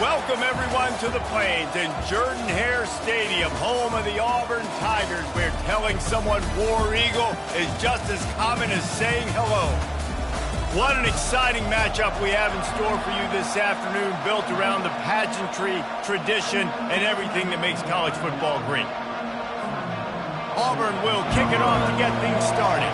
Welcome, everyone, to the Plains in Jordan-Hare Stadium, home of the Auburn Tigers, where telling someone War Eagle is just as common as saying hello. What an exciting matchup we have in store for you this afternoon, built around the pageantry, tradition, and everything that makes college football great. Auburn will kick it off to get things started.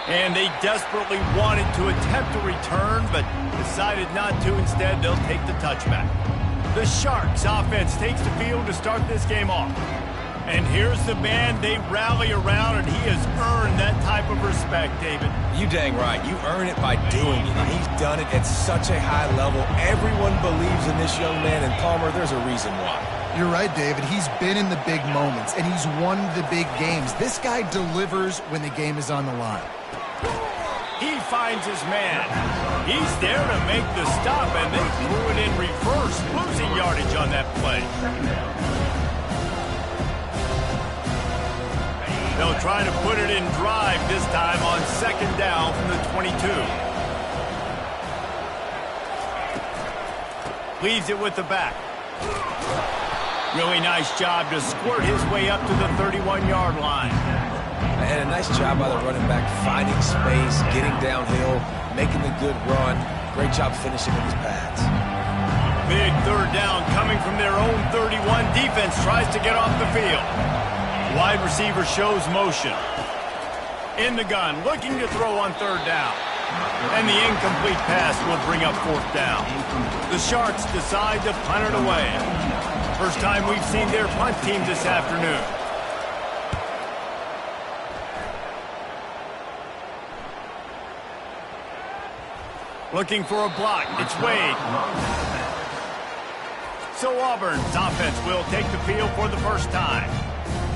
And they desperately wanted to attempt a return, but decided not to. Instead, they'll take the touchback. The Sharks offense takes the field to start this game off. And here's the man they rally around, and he has earned that type of respect, David. You dang right. You earn it by doing it, and he's done it at such a high level. Everyone believes in this young man, and Palmer, there's a reason why. You're right, David. He's been in the big moments, and he's won the big games. This guy delivers when the game is on the line. He finds his man. He's there to make the stop, and they threw it in reverse, losing yardage on that play. They'll try to put it in drive this time on second down from the 22. Leaves it with the back. Really nice job to squirt his way up to the 31-yard line. And a nice job by the running back, finding space, getting downhill, making the good run. Great job finishing with his pads. Big third down coming from their own 31. Defense tries to get off the field. Wide receiver shows motion. In the gun, looking to throw on third down. And the incomplete pass will bring up fourth down. The Sharks decide to punt it away. First time we've seen their punt team this afternoon. Looking for a block. It's Wade. So Auburn's offense will take the field for the first time.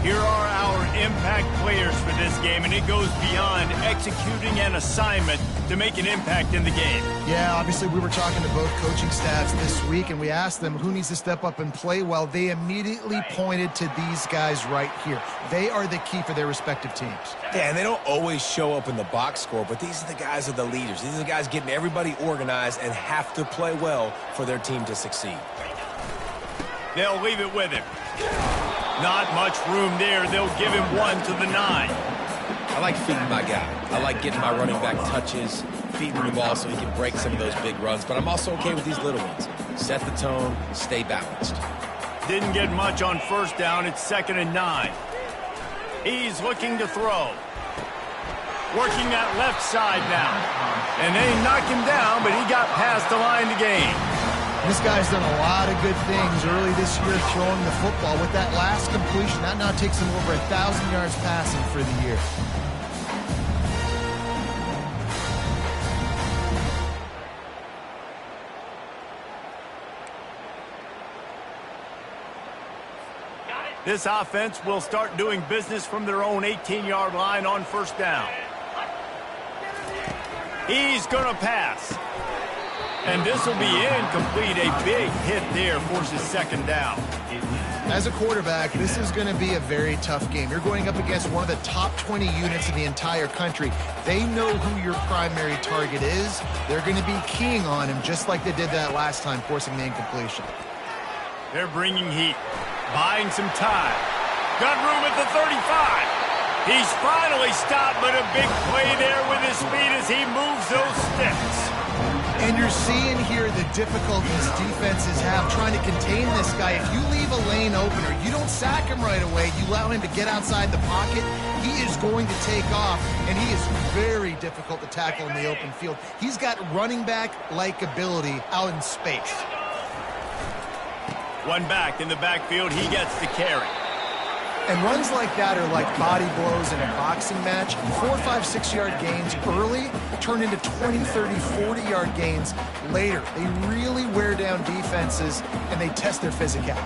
Here are our impact players for this game, and it goes beyond executing an assignment to make an impact in the game. Yeah, obviously we were talking to both coaching staffs this week, and we asked them who needs to step up and play well. They immediately pointed to these guys right here. They are the key for their respective teams. Yeah, and they don't always show up in the box score, but these are the guys who are the leaders. These are the guys getting everybody organized and have to play well for their team to succeed. They'll leave it with him. Not much room there. They'll give him one to the 9. I like feeding my guy. I like getting my running back touches, feeding him the ball so he can break some of those big runs. But I'm also okay with these little ones. Set the tone, stay balanced. Didn't get much on first down. It's 2nd and 9. He's looking to throw. Working that left side now. And they knocked him down, but he got past the line to gain. This guy's done a lot of good things early this year throwing the football. With that last completion, that now takes him over 1,000 yards passing for the year. This offense will start doing business from their own 18-yard line on first down. He's going to pass. And this will be incomplete. A big hit there forces second down. As a quarterback, this is going to be a very tough game. You're going up against one of the top 20 units in the entire country. They know who your primary target is. They're going to be keying on him just like they did that last time, forcing the incompletion. They're bringing heat, buying some time. Got room at the 35. He's finally stopped, but a big play there with his speed as he moves those sticks. And you're seeing here the difficulties defenses have trying to contain this guy. If you leave a lane open or you don't sack him right away, you allow him to get outside the pocket, he is going to take off, and he is very difficult to tackle in the open field. He's got running back-like ability out in space. One back in the backfield, he gets the carry. And runs like that are like body blows in a boxing match. 4, 5, 6-yard gains early turn into 20, 30, 40-yard gains later. They really wear down defenses, and they test their physicality.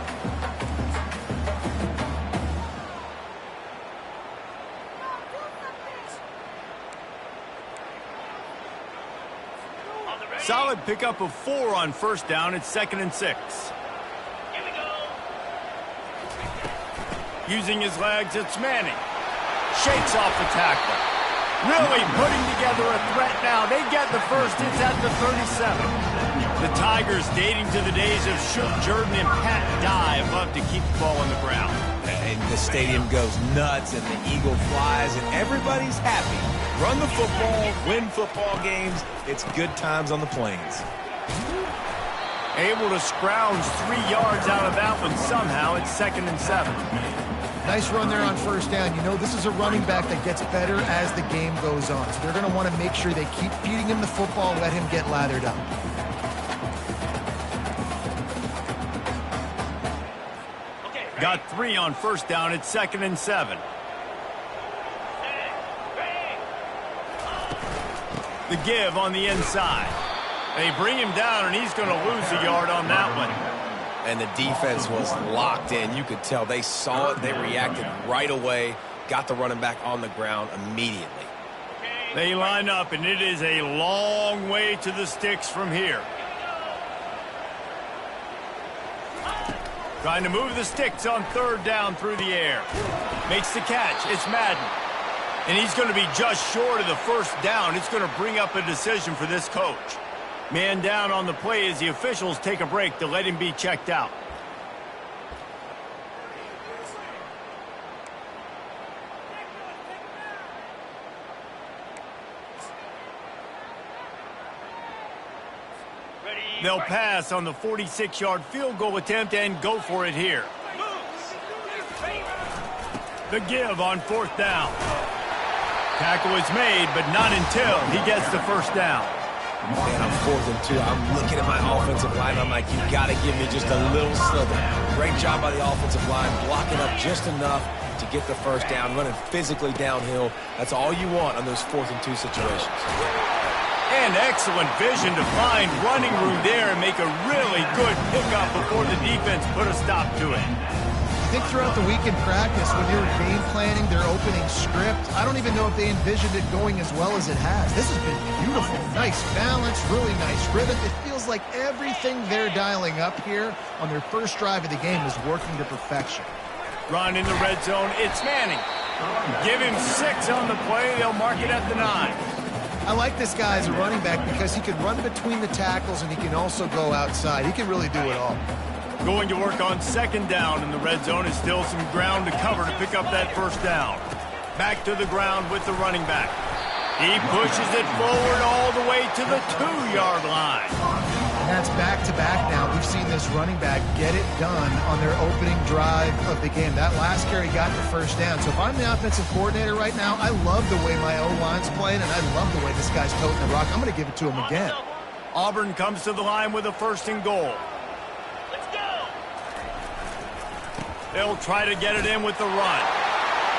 Solid pickup of 4 on first down. It's 2nd and 6. Using his legs, it's Manning. Shakes off the tackle. Really putting together a threat now. They get the first. It's at the 37. The Tigers, dating to the days of Shook Jordan and Pat Dye, above to keep the ball on the ground. And the stadium goes nuts, and the eagle flies, and everybody's happy. Run the football, win football games. It's good times on the Plains. Able to scrounge 3 yards out of that one somehow. It's 2nd and 7. Nice run there on first down. You know, this is a running back that gets better as the game goes on. So they're going to want to make sure they keep feeding him the football, let him get lathered up. Got 3 on first down. It's 2nd and 7. The give on the inside. They bring him down, and he's going to lose a yard on that one. And the defense was locked in. You could tell they saw it. They reacted right away. Got the running back on the ground immediately. They line up, and it is a long way to the sticks from here. Trying to move the sticks on 3rd down through the air. Makes the catch. It's Madden. And he's going to be just short of the first down. It's going to bring up a decision for this coach. Man down on the play as the officials take a break to let him be checked out. They'll pass on the 46-yard field goal attempt and go for it here. The give on 4th down. Tackle is made, but not until he gets the first down. And I'm 4th and 2. I'm looking at my offensive line. I'm like, you got to give me just a little slither. Great job by the offensive line, blocking up just enough to get the first down, running physically downhill. That's all you want on those 4th and 2 situations. And excellent vision to find running room there and make a really good pickup before the defense put a stop to it. I think throughout the week in practice, when they were game planning their opening script, I don't even know if they envisioned it going as well as it has. This has been beautiful. Nice balance, really nice rhythm. It feels like everything they're dialing up here on their first drive of the game is working to perfection. Run in the red zone. It's Manning. Give him 6 on the play. They'll mark it at the 9. I like this guy as a running back because he can run between the tackles and he can also go outside. He can really do it all. Going to work on 2nd down in the red zone is still some ground to cover to pick up that first down. Back to the ground with the running back. He pushes it forward all the way to the 2-yard line. And that's back-to-back now. We've seen this running back get it done on their opening drive of the game. That last carry got the first down. So if I'm the offensive coordinator right now, I love the way my O-line's playing, and I love the way this guy's toting the rock. I'm going to give it to him again. Auburn comes to the line with a 1st and goal. They'll try to get it in with the run.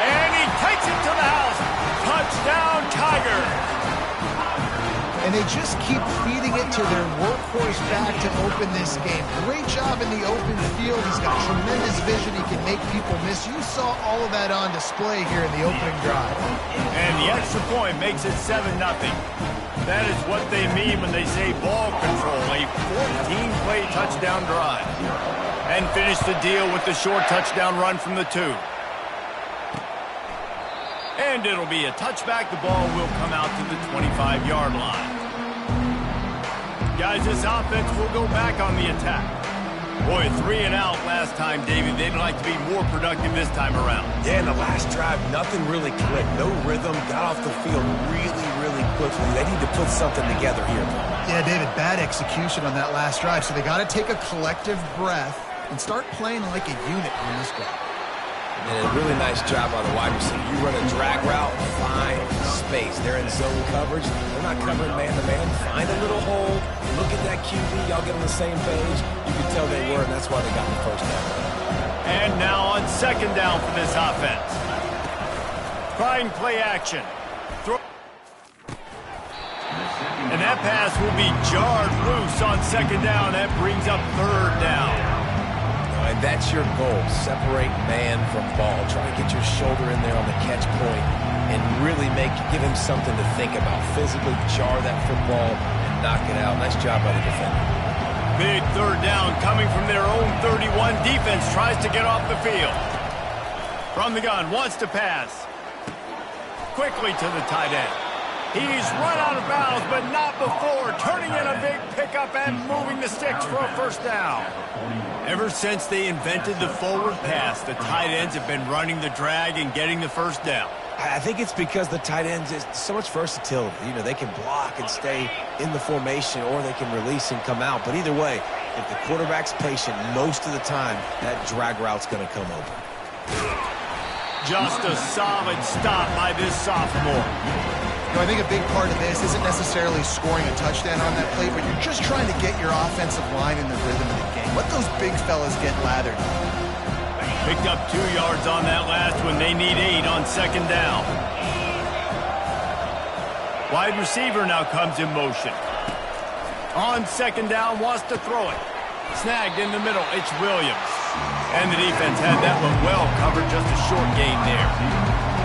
And he takes it to the house. Touchdown, Tigers. And they just keep feeding it to their workhorse back to open this game. Great job in the open field. He's got tremendous vision. He can make people miss. You saw all of that on display here in the opening drive. And the extra point makes it 7-0. That is what they mean when they say ball control. A 14-play touchdown drive. And finish the deal with the short touchdown run from the 2. And it'll be a touchback. The ball will come out to the 25-yard line. Guys, this offense will go back on the attack. Boy, 3 and out last time, David. They'd like to be more productive this time around. Yeah, in the last drive, nothing really clicked. No rhythm. Got off the field really quickly. They need to put something together here. Yeah, David, bad execution on that last drive. So they got to take a collective breath and start playing like a unit on this drive. And a really nice job by the wide receiver. You run a drag route, find space. They're in zone coverage. They're not covering man-to-man. Find a little hole. Look at that QB. Y'all get on the same page. You can tell they were, and that's why they got the first down. And now on 2nd down for this offense. Trying play action. Throw. And that pass will be jarred loose on 2nd down. That brings up 3rd down. And that's your goal. Separate man from ball. Try to get your shoulder in there on the catch point and really give him something to think about. Physically jar that football and knock it out. Nice job by the defender. Big 3rd down coming from their own 31. Defense tries to get off the field. From the gun, wants to pass. quickly to the tight end. He's run out of bounds, but not before turning in a big pickup and moving the sticks for a first down. Ever since they invented the forward pass, the tight ends have been running the drag and getting the first down. I think it's because the tight ends is so much versatility. You know, they can block and stay in the formation, or they can release and come out. But either way, if the quarterback's patient most of the time, that drag route's going to come open. Just a solid stop by this sophomore. You know, I think a big part of this isn't necessarily scoring a touchdown on that play, but you're just trying to get your offensive line in the rhythm of the game. Let those big fellas get lathered. Picked up 2 yards on that last one. They need 8 on second down. Wide receiver now comes in motion. On second down, wants to throw it. Snagged in the middle, it's Williams. And the defense had that one well covered, just a short gain there.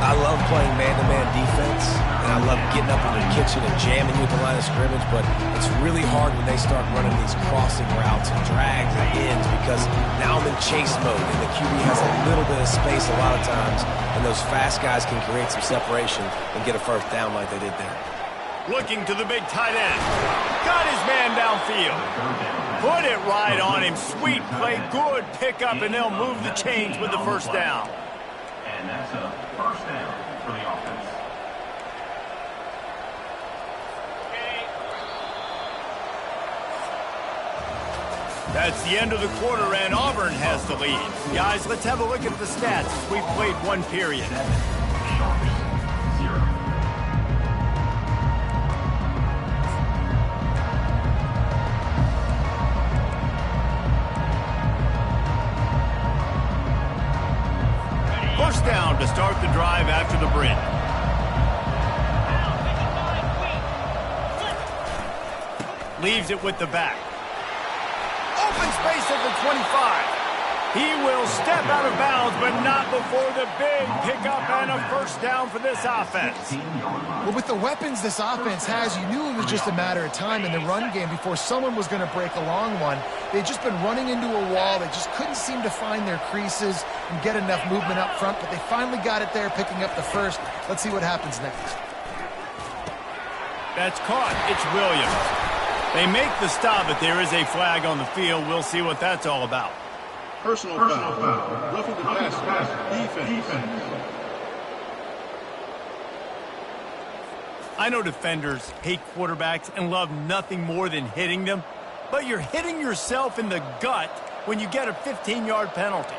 I love playing man-to-man defense, and I love getting up in the kitchen and jamming with the line of scrimmage, but it's really hard when they start running these crossing routes and drags and ends, because now I'm in chase mode, and the QB has a little bit of space a lot of times, and those fast guys can create some separation and get a first down like they did there. Looking to the big tight end. Got his man downfield. Put it right on him. Sweet play, good pickup, and they'll move the chains with the first down. And that's a first down for the offense. That's the end of the quarter, and Auburn has the lead. Guys, let's have a look at the stats as we've played one period. First down to start the drive after the break. Leaves it with the back. Open space at the 25. He will step out of bounds, but not before the big pickup and a first down for this offense. Well, with the weapons this offense has, you knew it was just a matter of time in the run game before someone was going to break a long one. They'd just been running into a wall. They just couldn't seem to find their creases and get enough movement up front, but they finally got it there, picking up the first. Let's see what happens next. That's caught. It's Williams. They make the stop, but there is a flag on the field. We'll see what that's all about. Personal foul. Roughing the passer. Defense. I know defenders hate quarterbacks and love nothing more than hitting them, but you're hitting yourself in the gut when you get a 15-yard penalty.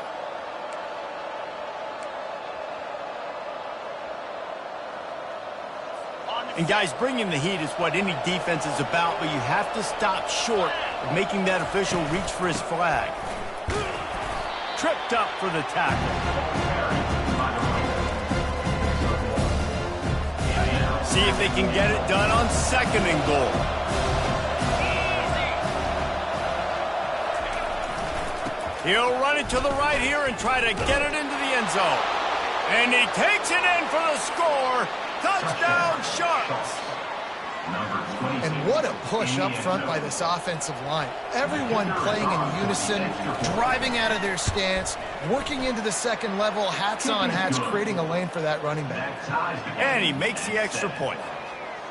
And guys, bringing the heat is what any defense is about, but you have to stop short of making that official reach for his flag. Tripped up for the tackle. See if they can get it done on second and goal. He'll run it to the right here and try to get it into the end zone. And he takes it in for the score. Touchdown, Sharks. And what a push up front by this offensive line. Everyone playing in unison, driving out of their stance, working into the second level, hats on hats, creating a lane for that running back. And he makes the extra point.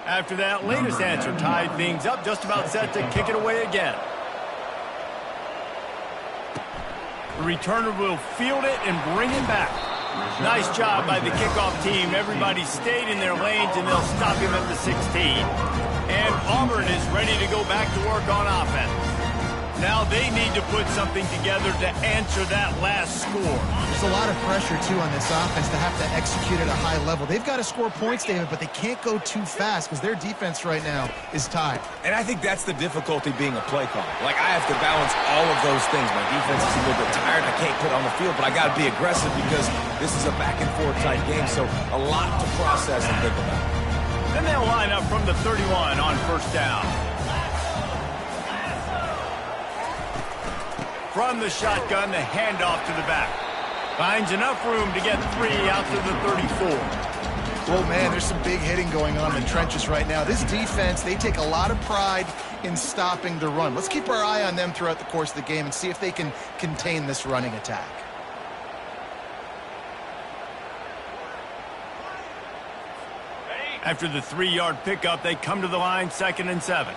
After that latest answer tied things up, just about set to kick it away again. The returner will field it and bring him back. Nice job by the kickoff team. Everybody stayed in their lanes, and they'll stop him at the 16. And Auburn is ready to go back to work on offense. Now they need to put something together to answer that last score. There's a lot of pressure, too, on this offense to have to execute at a high level. They've got to score points, David, but they can't go too fast because their defense right now is tied. And I think that's the difficulty being a play caller. Like, I have to balance all of those things. My defense is a little bit tired. I can't put on the field, but I got to be aggressive because this is a back-and-forth type game, so a lot to process and think about. Then they'll line up from the 31 on first down. From the shotgun, the handoff to the back. Finds enough room to get 3 out to the 34. Well, man, there's some big hitting going on in the trenches right now. This defense, they take a lot of pride in stopping the run. Let's keep our eye on them throughout the course of the game and see if they can contain this running attack. After the 3-yard pickup, they come to the line, 2nd and 7.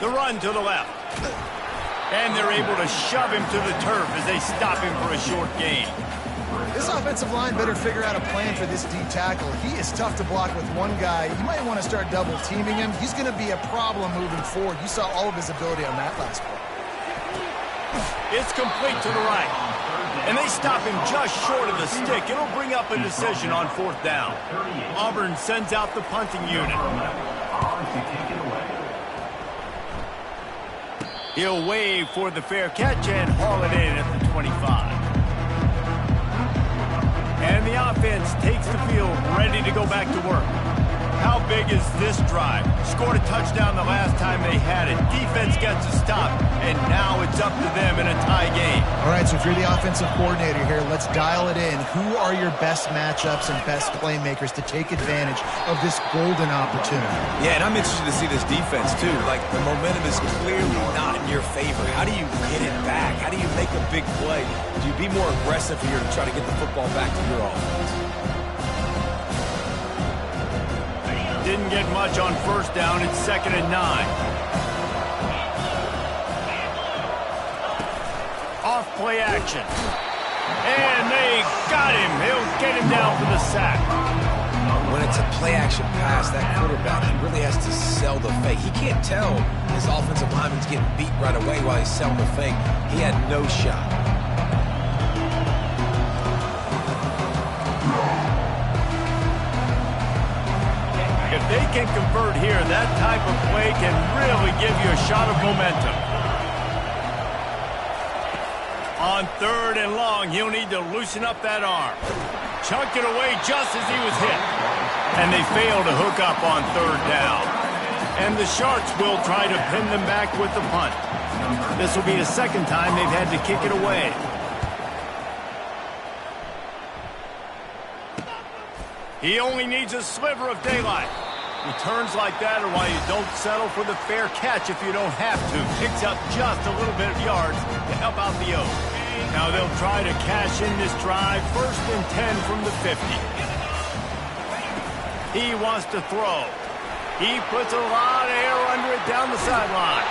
The run to the left. And they're able to shove him to the turf as they stop him for a short gain. This offensive line better figure out a plan for this D tackle. He is tough to block with one guy. You might want to start double teaming him. He's going to be a problem moving forward. You saw all of his ability on that last play. It's complete to the right. And they stop him just short of the stick. It'll bring up a decision on 4th down. Auburn sends out the punting unit. He'll wave for the fair catch and haul it in at the 25. And the offense takes the field, ready to go back to work. How big is this drive? Scored a touchdown the last time they had it. Defense gets a stop, and now it's up to them in a tie game. All right, so if you're the offensive coordinator here, let's dial it in. Who are your best matchups and best playmakers to take advantage of this golden opportunity? Yeah, and I'm interested to see this defense, too. Like, the momentum is clearly not in your favor. How do you get it back? How do you make a big play? Do you be more aggressive here to try to get the football back to your offense? Didn't get much on 1st down. It's 2nd and 9. Off play action. And they got him. He'll get him down for the sack. When it's a play action pass, that quarterback, he really has to sell the fake. He can't tell his offensive lineman's getting beat right away while he's selling the fake. He had no shot. If they can convert here, that type of play can really give you a shot of momentum. On 3rd and long, he'll need to loosen up that arm. Chunked it away just as he was hit. And they fail to hook up on 3rd down. And the Sharks will try to pin them back with the punt. This will be the 2nd time they've had to kick it away. He only needs a sliver of daylight. Returns like that are why you don't settle for the fair catch if you don't have to. Picks up just a little bit of yards to help out the O's. Now they'll try to cash in this drive. 1st and 10 from the 50. He wants to throw. He puts a lot of air under it down the sideline.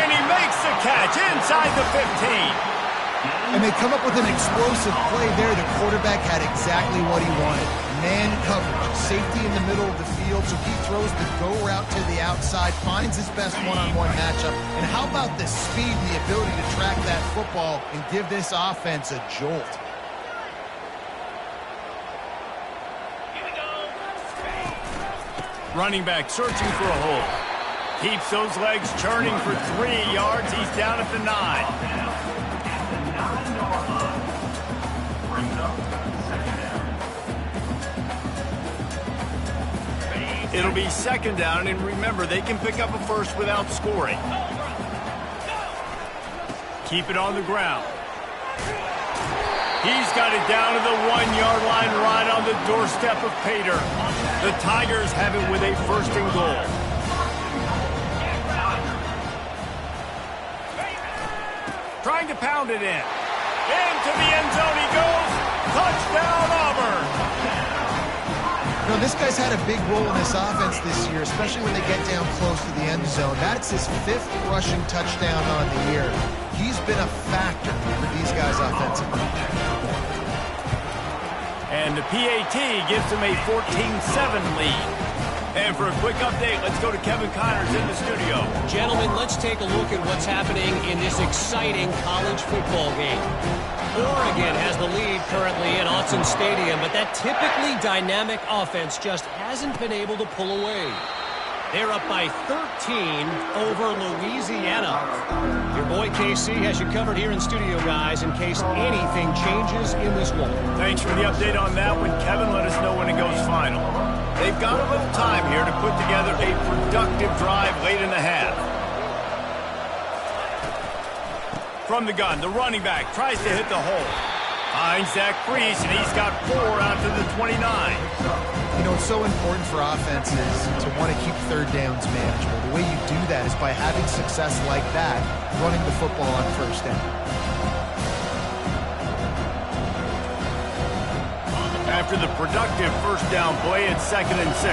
And he makes the catch inside the 15. And they come up with an explosive play there. The quarterback had exactly what he wanted. Man coverage, safety in the middle of the field, so he throws the go route to the outside, finds his best one-on-one matchup. And how about the speed and the ability to track that football and give this offense a jolt? Running back searching for a hole. Keeps those legs churning for 3 yards. He's down at the 9. It'll be 2nd down, and remember, they can pick up a first without scoring. Keep it on the ground. He's got it down to the 1-yard line right on the doorstep of Pater. The Tigers have it with a 1st and goal. Trying to pound it in. Into the end zone he goes. Touchdown, Auburn. You know, this guy's had a big role in this offense this year, especially when they get down close to the end zone. That's his 5th rushing touchdown on the year. He's been a factor for these guys offensively. And the PAT gives them a 14-7 lead. And for a quick update, let's go to Kevin Connors in the studio. Gentlemen, let's take a look at what's happening in this exciting college football game. Oregon has the lead currently in Autzen Stadium, but that typically dynamic offense just hasn't been able to pull away. They're up by 13 over Louisiana. Your boy KC has you covered here in studio, guys, in case anything changes in this one. Thanks for the update on that one, Kevin. Let us know when it goes final. They've got a little time here to put together a productive drive late in the half. From the gun, the running back tries to hit the hole. Finds Zach Priest, and he's got 4 out to the 29. You know, it's so important for offenses to want to keep 3rd downs manageable. The way you do that is by having success like that, running the football on 1st down. After the productive first down play, it's 2nd and 6.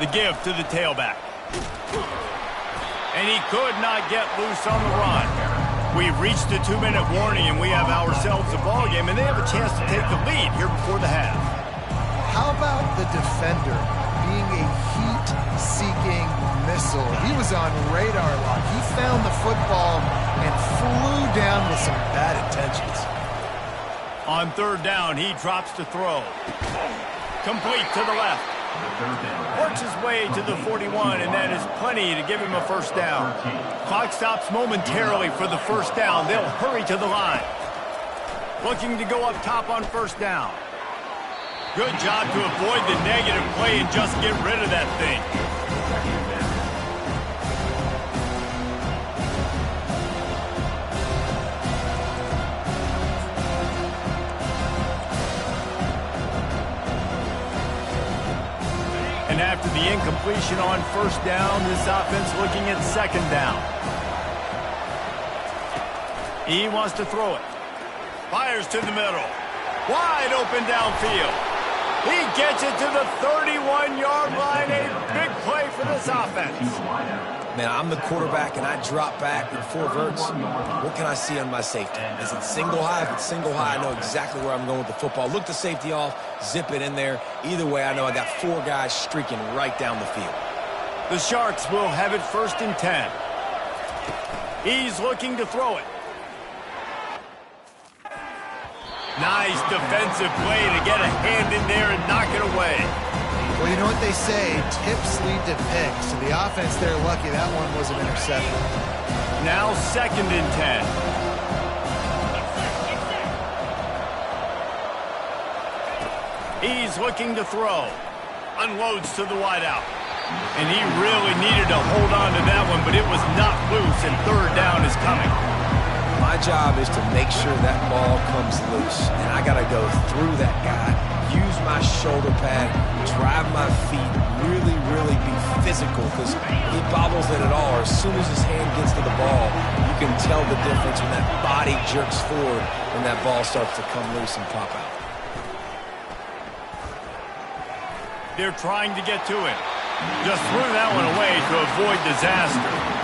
The give to the tailback. And he could not get loose on the run. We've reached the 2-minute warning, and we have ourselves a ball game, and they have a chance to take the lead here before the half. How about the defender being a heat-seeking missile? He was on radar lock. He found the football and flew down with some bad intentions. On 3rd down, he drops to throw. Complete to the left. Works his way to the 41, and that is plenty to give him a first down. Clock stops momentarily for the first down. They'll hurry to the line. Looking to go up top on first down. Good job to avoid the negative play and just get rid of that thing. And after the incompletion on first down, this offense looking at 2nd down. He wants to throw it. Fires to the middle. Wide open downfield. He gets it to the 31-yard line. A big play for this offense. Man, I'm the quarterback, and I drop back in 4 verts. What can I see on my safety? Is it single high? If it's single high, I know exactly where I'm going with the football. Look the safety off, zip it in there. Either way, I know I got 4 guys streaking right down the field. The Sharks will have it 1st and 10. He's looking to throw it. Nice defensive play to get a hand in there and knock it away. Well, you know what they say, tips lead to picks. So the offense, they're lucky that one was an interception. Now 2nd and 10. He's looking to throw. Unloads to the wideout. And he really needed to hold on to that one, but it was not loose, and 3rd down is coming. My job is to make sure that ball comes loose, and I got to go through that guy, use my shoulder pad, drive my feet, really be physical, because he bobbles it at all. Or as soon as his hand gets to the ball, you can tell the difference when that body jerks forward when that ball starts to come loose and pop out. They're trying to get to it. Just threw that one away to avoid disaster.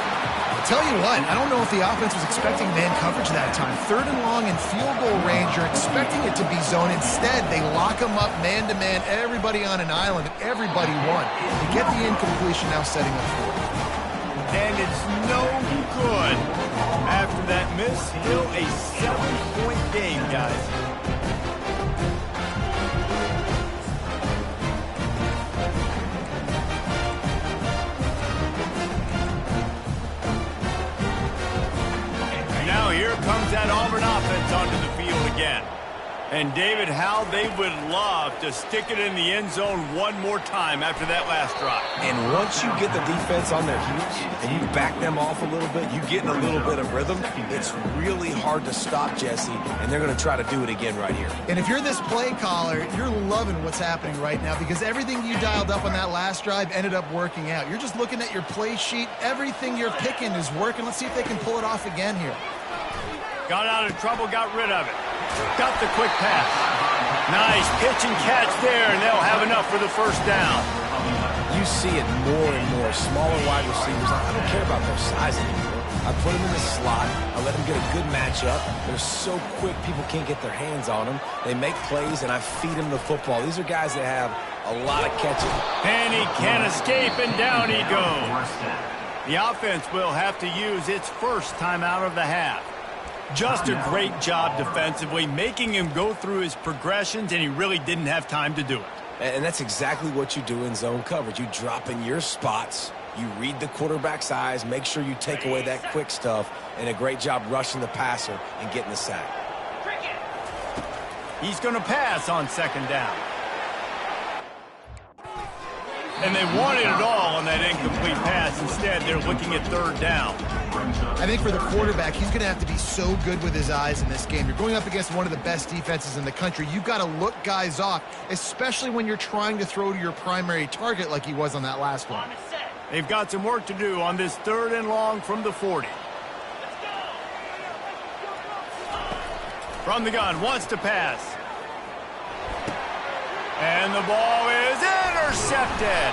Tell you what, I don't know if the offense was expecting man coverage that time. 3rd and long and field goal range, you're expecting it to be zone. Instead, they lock them up man-to-man, everybody on an island, and everybody won. They get the incompletion, now setting up for it. And it's no good. After that miss, still a 7-point game, guys. Here comes that Auburn offense onto the field again. And David, how they would love to stick it in the end zone one more time after that last drive. And once you get the defense on their heels and you back them off a little bit, you get in a little bit of rhythm, it's really hard to stop, Jesse, and they're going to try to do it again right here. And if you're this play caller, you're loving what's happening right now because everything you dialed up on that last drive ended up working out. You're just looking at your play sheet. Everything you're picking is working. Let's see if they can pull it off again here. Got out of trouble, got rid of it. Got the quick pass. Nice pitch and catch there, and they'll have enough for the first down. You see it more and more. Smaller wide receivers, I don't care about their size anymore. I put them in the slot. I let them get a good matchup. They're so quick, people can't get their hands on them. They make plays, and I feed them the football. These are guys that have a lot of catches. And he can't escape, and down he goes. The offense will have to use its first timeout of the half. Just a great job defensively, making him go through his progressions, and he really didn't have time to do it. And that's exactly what you do in zone coverage. You drop in your spots, you read the quarterback's eyes, make sure you take away that quick stuff, and a great job rushing the passer and getting the sack. He's going to pass on 2nd down. And they wanted it all on that incomplete pass. Instead, they're looking at 3rd down. I think for the quarterback, he's going to have to be so good with his eyes in this game. You're going up against one of the best defenses in the country. You've got to look guys off, especially when you're trying to throw to your primary target like he was on that last one. They've got some work to do on this 3rd and long from the 40. From the gun, wants to pass. And the ball is intercepted.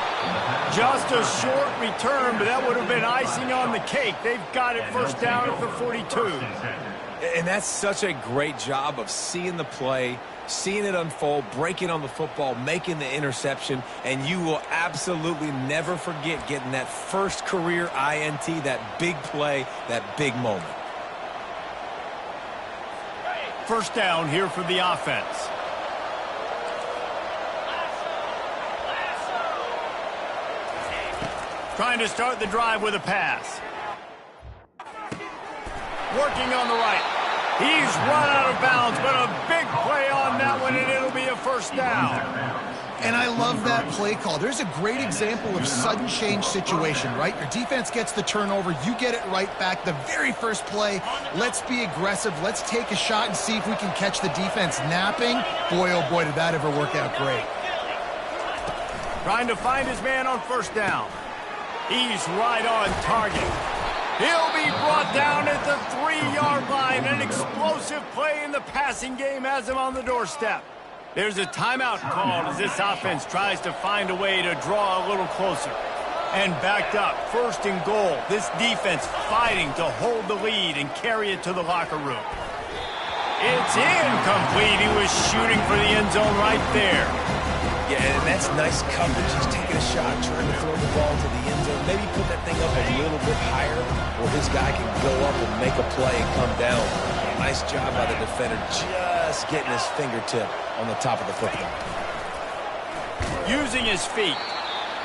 Just a short return, but that would have been icing on the cake. They've got it first down at the 42. And that's such a great job of seeing the play, seeing it unfold, breaking on the football, making the interception, and you will absolutely never forget getting that first career INT, that big play, that big moment. First down here for the offense. Trying to start the drive with a pass. Working on the right. He's run out of bounds, but a big play on that one, and it'll be a first down. And I love that play call. There's a great example of sudden change situation, right? Your defense gets the turnover. You get it right back. The very first play, let's be aggressive. Let's take a shot and see if we can catch the defense napping. Boy, oh boy, did that ever work out great. Trying to find his man on first down. He's right on target. He'll be brought down at the 3-yard line. An explosive play in the passing game has him on the doorstep. There's a timeout called as this offense tries to find a way to draw a little closer. And backed up, first and goal. This defense fighting to hold the lead and carry it to the locker room. It's incomplete. He was shooting for the end zone right there. Yeah, and that's nice coverage. He's taking a shot, trying to throw the ball to the end zone. Maybe put that thing up a little bit higher where his guy can go up and make a play and come down. Nice job by the defender, just getting his fingertip on the top of the football. Using his feet.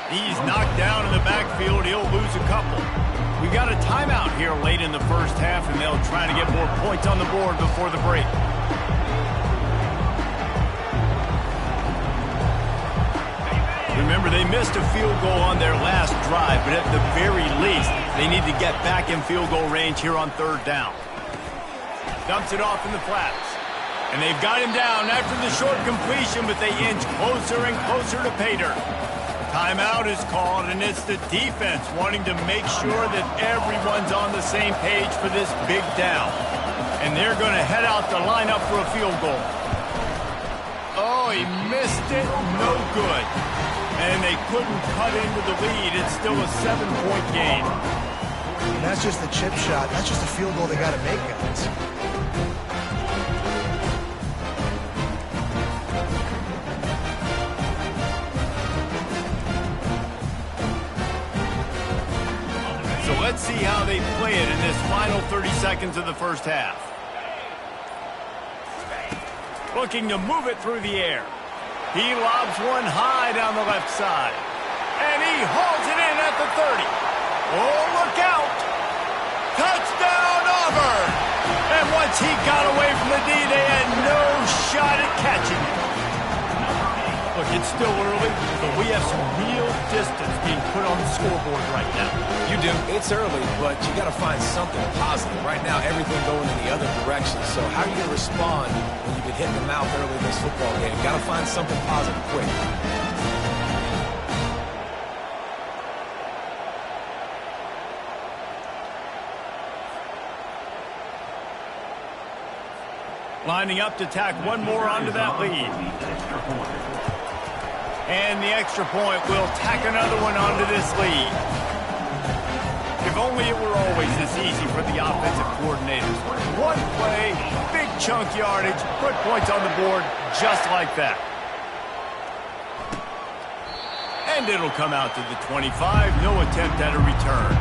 He's knocked down in the backfield. He'll lose a couple. We've got a timeout here late in the first half, and they'll try to get more points on the board before the break. Remember, they missed a field goal on their last drive, but at the very least, they need to get back in field goal range here on third down. Dumps it off in the flats. And they've got him down after the short completion, but they inch closer and closer to pay dirt. Timeout is called, and it's the defense wanting to make sure that everyone's on the same page for this big down. And they're going to head out to line up for a field goal. Oh, he missed it. No good. And they couldn't cut into the lead. It's still a 7-point game. And that's just the chip shot. That's just a field goal they got to make, guys. So let's see how they play it in this final 30 seconds of the first half. Looking to move it through the air. He lobs one high down the left side. And he hauls it in at the 30. Oh, look out! Touchdown, Auburn! And once he got away from the D, they had no shot at catching it. Look, it's still early, but we have some real distance being put on the scoreboard right now. You do. It's early, but you got to find something positive. Right now, everything going in the other direction. So how are you going to respond when you've been hitting the mouth early in this football game? Got to find something positive quick. Lining up to tack one more onto that lead. And the extra point will tack another one onto this lead. If only it were always this easy for the offensive coordinators. One play, big chunk yardage, put points on the board just like that. And it'll come out to the 25. No attempt at a return.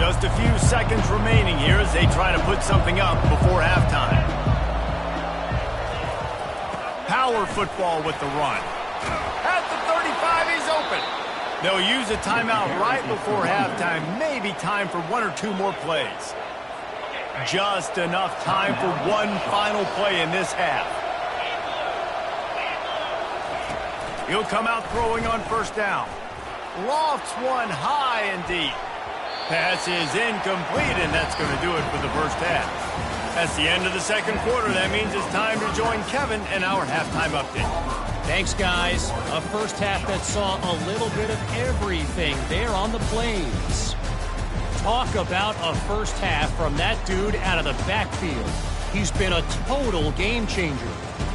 Just a few seconds remaining here as they try to put something up before halftime. Power football with the run. At the 35, he's open. They'll use a timeout right before halftime. Maybe time for one or two more plays. Just enough time for one final play in this half. He'll come out throwing on first down. Lofts one high and deep. Pass is incomplete, and that's going to do it for the first half. That's the end of the second quarter. That means it's time to join Kevin in our halftime update. Thanks, guys. A first half that saw a little bit of everything there on the Plains. Talk about a first half from that dude out of the backfield. He's been a total game changer.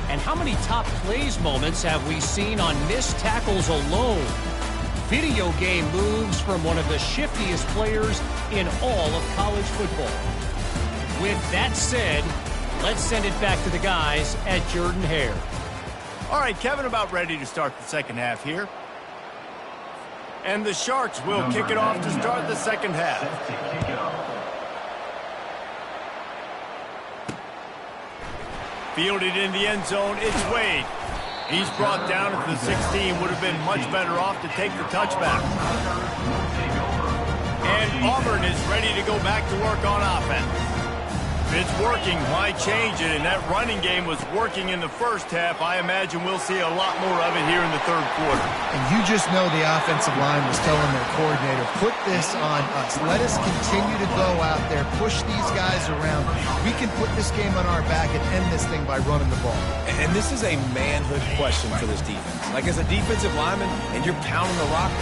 And how many top plays moments have we seen on missed tackles alone? Video game moves from one of the shiftiest players in all of college football. With that said, let's send it back to the guys at Jordan-Hare. All right, Kevin, about ready to start the second half here. And the Sharks will kick it off to start the second half. Fielded in the end zone, it's Wade. He's brought down at the 16, would have been much better off to take the touchback. And Auburn is ready to go back to work on offense. If it's working, why change it? And that running game was working in the first half. I imagine we'll see a lot more of it here in the third quarter. And you just know the offensive line was telling their coordinator, put this on us. Let us continue to go out there, push these guys around. We can put this game on our back and end this thing by running the ball. And this is a manhood question for this defense. Like, as a defensive lineman, and you're pounding the rock,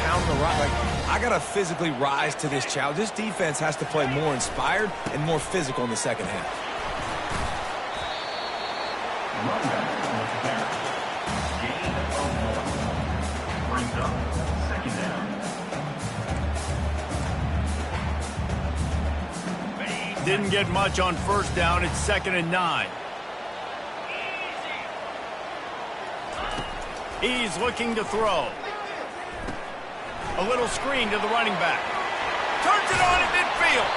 like, I got to physically rise to this challenge. This defense has to play more inspired and more physical in the second half. Didn't get much on first down. It's 2nd and 9. He's looking to throw. A little screen to the running back. Turns it on in midfield.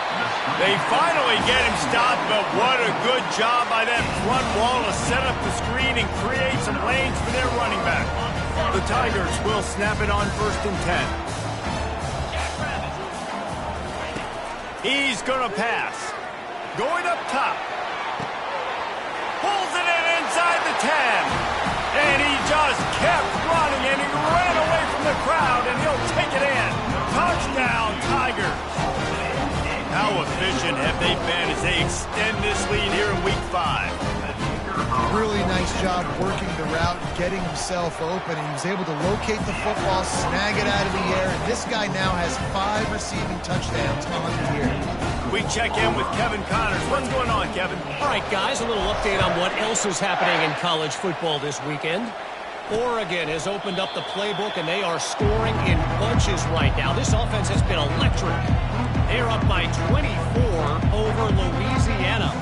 They finally get him stopped, but what a good job by that front wall to set up the screen and create some lanes for their running back. The Tigers will snap it on 1st and 10. He's going to pass. Going up top. Pulls it in inside the 10. And he just kept running, and he ran away from the crowd, and he'll take it in. Touchdown, Tigers. How efficient have they been as they extend this lead here in Week 5? Really nice job working the route, getting himself open, and he was able to locate the football, snag it out of the air, and this guy now has 5 receiving touchdowns on the year. We check in with Kevin Connors. What's going on, Kevin? All right, guys, a little update on what else is happening in college football this weekend. Oregon has opened up the playbook, and they are scoring in bunches right now. This offense has been electric. They're up by 24 over Louisiana.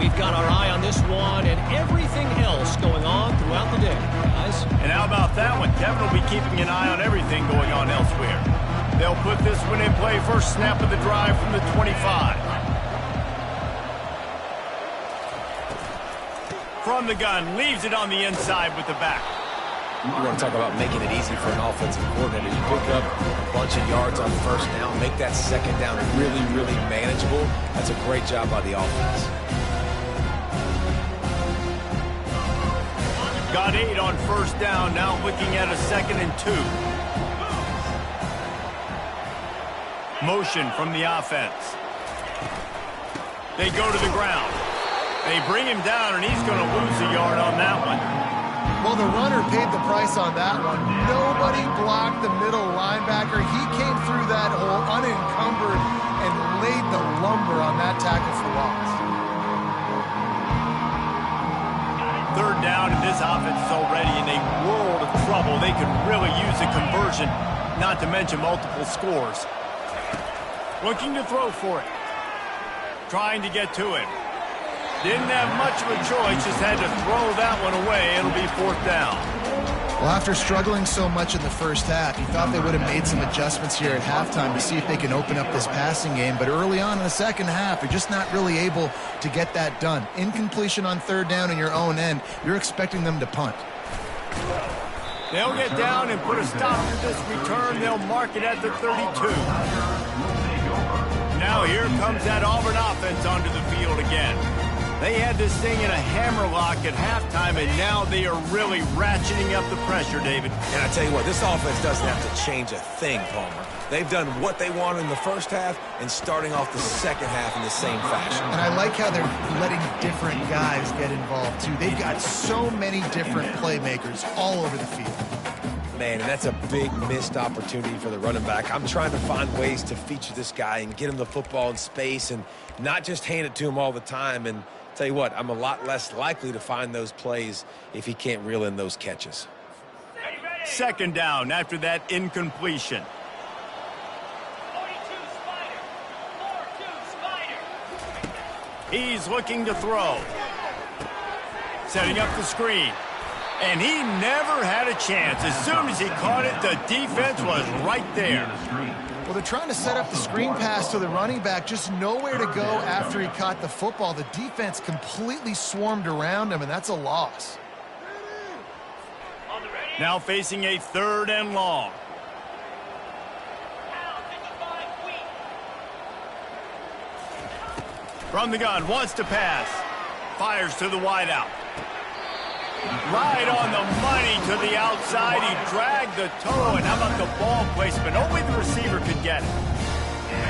We've got our eye on this one and everything else going on throughout the day, guys. And how about that one? Kevin will be keeping an eye on everything going on elsewhere. They'll put this one in play. First snap of the drive from the 25. From the gun, leaves it on the inside with the back. You want to talk about making it easy for an offensive coordinator. You pick up a bunch of yards on first down, make that second down really, really manageable. That's a great job by the offense. Got 8 on first down, now looking at a 2nd and 2. Motion from the offense. They go to the ground. They bring him down, and he's going to lose a yard on that one. Well, the runner paid the price on that one. Nobody blocked the middle linebacker. He came through that hole unencumbered and laid the lumber on that tackle for loss. 3rd down, and this offense is already in a world of trouble. They could really use a conversion, not to mention multiple scores. Looking to throw for it. Trying to get to it. Didn't have much of a choice, just had to throw that one away. It'll be 4th down. Well, after struggling so much in the first half, you thought they would have made some adjustments here at halftime to see if they can open up this passing game. But early on in the second half, they're just not really able to get that done. Incompletion on 3rd down in your own end, you're expecting them to punt. They'll get down and put a stop to this return. They'll mark it at the 32. Now here comes that Auburn offense onto the field again. They had this thing in a hammerlock at halftime, and now they are really ratcheting up the pressure, David. And I tell you what, this offense doesn't have to change a thing, Palmer. They've done what they wanted in the first half and starting off the second half in the same fashion. And I like how they're letting different guys get involved, too. They've got so many different playmakers all over the field. Man, and that's a big missed opportunity for the running back. I'm trying to find ways to feature this guy and get him the football in space and not just hand it to him all the time. And tell you what, I'm a lot less likely to find those plays if he can't reel in those catches. Second down after that incompletion. He's looking to throw. Setting up the screen. And he never had a chance. As soon as he caught it, the defense was right there. Well, they're trying to set up the screen pass to the running back, just nowhere to go after he caught the football. The defense completely swarmed around him, and that's a loss. Now facing a 3rd and long. From the gun, wants to pass. Fires to the wideout. Right on the money to the outside. He dragged the toe, and how about the ball placement? Only the receiver could get it.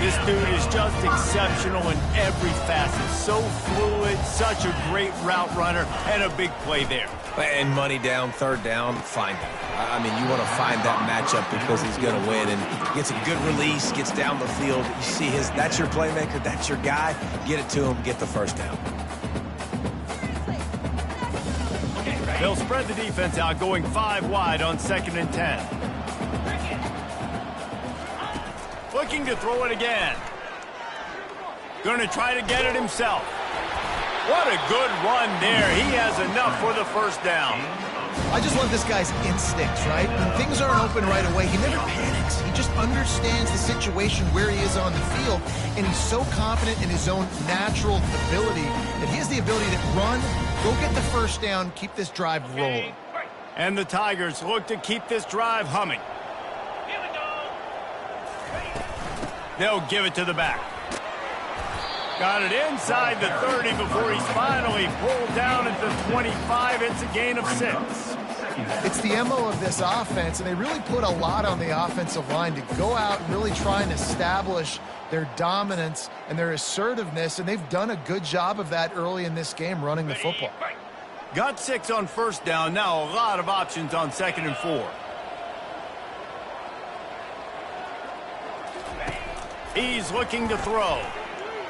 This dude is just exceptional in every facet. So fluid, such a great route runner, and a big play there. And money down, 3rd down, find him. I mean, you want to find that matchup because he's going to win, and gets a good release, gets down the field. You see that's your playmaker, that's your guy. Get it to him, get the 1st down. They'll spread the defense out, going 5 wide on 2nd and 10. Looking to throw it again. Going to try to get it himself. What a good run there. He has enough for the 1st down. I just love this guy's instincts, right? When things aren't open right away, he never panics. He just understands the situation where he is on the field, and he's so confident in his own natural ability that he has the ability to run, go get the 1st down, keep this drive rolling. And the Tigers look to keep this drive humming. They'll give it to the back. Got it inside the 30 before he's finally pulled down at the 25. It's a gain of 6. It's the MO of this offense, and they really put a lot on the offensive line to go out and really try and establish their dominance and their assertiveness, and they've done a good job of that early in this game running the football. Got 6 on 1st down. Now a lot of options on 2nd and 4. He's looking to throw.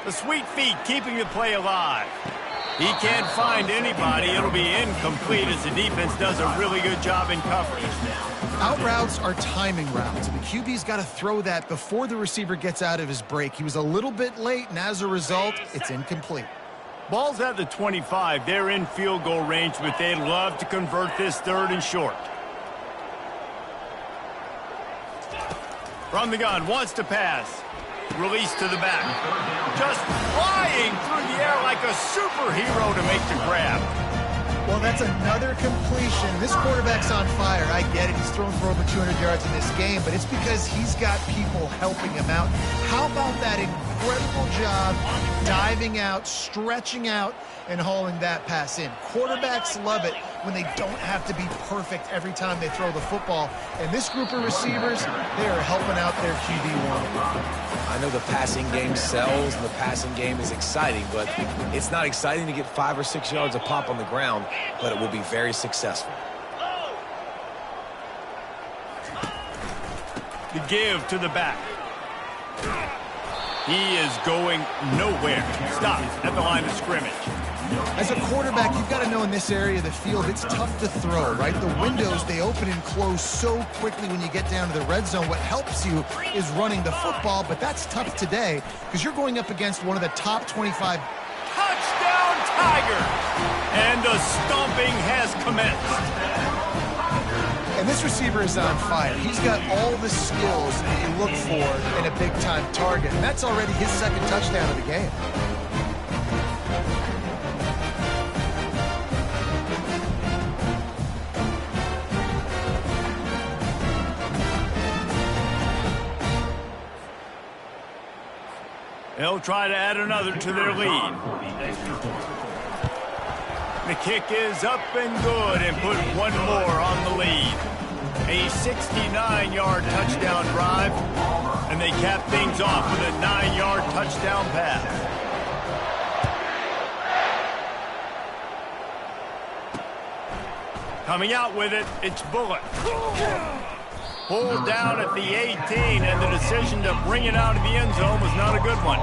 The sweet feet keeping the play alive. He can't find anybody. It'll be incomplete as the defense does a really good job in coverage. Out routes are timing routes, and the QB's got to throw that before the receiver gets out of his break. He was a little bit late, and as a result, it's incomplete. Ball's at the 25. They're in field goal range, but they'd love to convert this 3rd and short. From the gun, wants to pass. Release to the back. Just flying through the air like a superhero to make the grab. Well, that's another completion. This quarterback's on fire. I get it. He's thrown for over 200 yards in this game, but it's because he's got people helping him out. How about that incredible job diving out, stretching out, and hauling that pass in? Quarterbacks love it when they don't have to be perfect every time they throw the football. And this group of receivers, they are helping out their QB1. I know the passing game sells and the passing game is exciting, but it's not exciting to get 5 or 6 yards a pop on the ground, but it will be very successful. The give to the back. He is going nowhere. Stop at the line of scrimmage. As a quarterback, you've got to know in this area of the field, it's tough to throw, right? The windows, they open and close so quickly when you get down to the red zone. What helps you is running the football, but that's tough today because you're going up against one of the top 25. Touchdown, Tiger! And the stomping has commenced. And this receiver is on fire. He's got all the skills that you look for in a big-time target, and that's already his 2nd touchdown of the game. They'll try to add another to their lead. The kick is up and good and put one more on the lead. A 69-yard touchdown drive, and they cap things off with a 9-yard touchdown pass. Coming out with it, it's Bullock. Pulled down at the 18, and the decision to bring it out of the end zone was not a good one.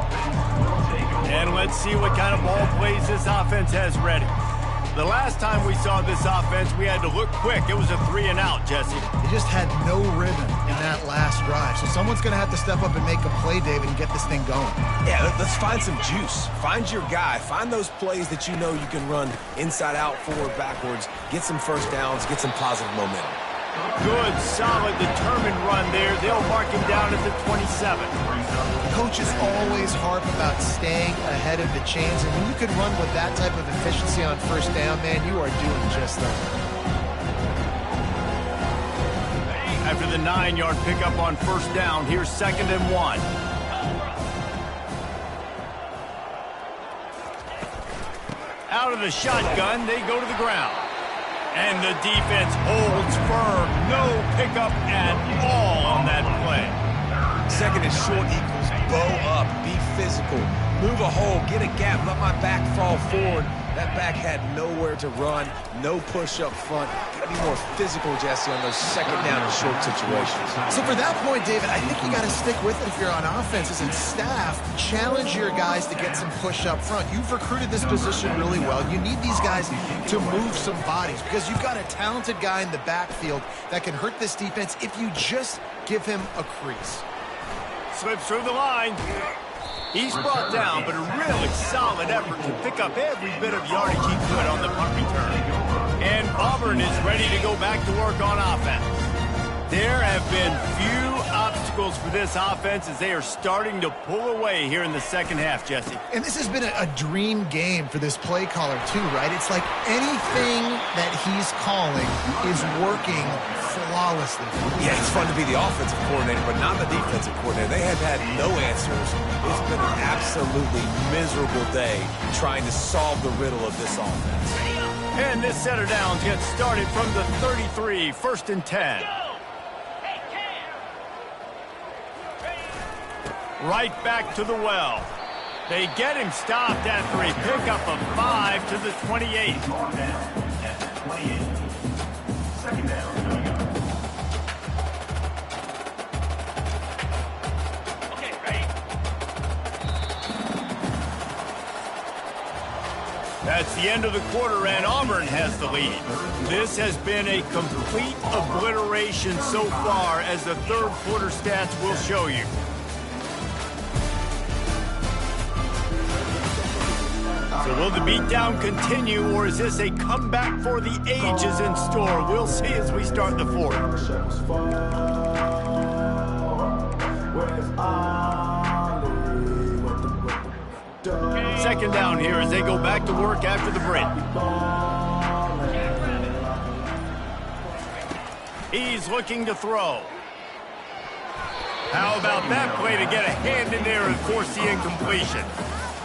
And let's see what kind of ball plays this offense has ready. The last time we saw this offense, we had to look quick. It was a 3-and-out, Jesse. They just had no rhythm in that last drive. So someone's going to have to step up and make a play, David, and get this thing going. Yeah, let's find some juice. Find your guy. Find those plays that you know you can run inside out, forward, backwards. Get some first downs. Get some positive momentum. Good, solid, determined run there. They'll mark him down at the 27. Coaches always harp about staying ahead of the chains, and when you can run with that type of efficiency on first down, man, you are doing just that. After the 9-yard pickup on first down, here's 2nd and 1. Out of the shotgun, they go to the ground. And the defense holds firm. No pickup at all on that play. 2nd and short equals bow up, be physical, move a hole, get a gap, let my back fall forward. That back had nowhere to run, no push up front. Got to be more physical, Jesse, on those 2nd down and short situations. So for that point, David, I think you got to stick with it if you're on offenses and staff. Challenge your guys to get some push up front. You've recruited this position really well. You need these guys to move some bodies because you've got a talented guy in the backfield that can hurt this defense if you just give him a crease. Slips through the line. He's brought down, but a really solid effort to pick up every bit of yardage he could on the punt return. And Auburn is ready to go back to work on offense. There have been few obstacles for this offense as they are starting to pull away here in the second half, Jesse. And this has been a dream game for this play caller too, right? It's like anything that he's calling is working flawlessly. Yeah, it's fun to be the offensive coordinator, but not the defensive coordinator. They have had no answers. It's been an absolutely miserable day trying to solve the riddle of this offense. And this set of downs gets started from the 33, 1st and 10. Right back to the well. They get him stopped after a pickup of 5 to the 28. Second down. Okay, ready. That's the end of the quarter, and Auburn has the lead. This has been a complete obliteration so far, as the third quarter stats will show you. So will the beatdown continue, or is this a comeback for the ages in store? We'll see as we start the fourth. Second down here as they go back to work after the break. He's looking to throw. How about that play to get a hand in there and force the incompletion?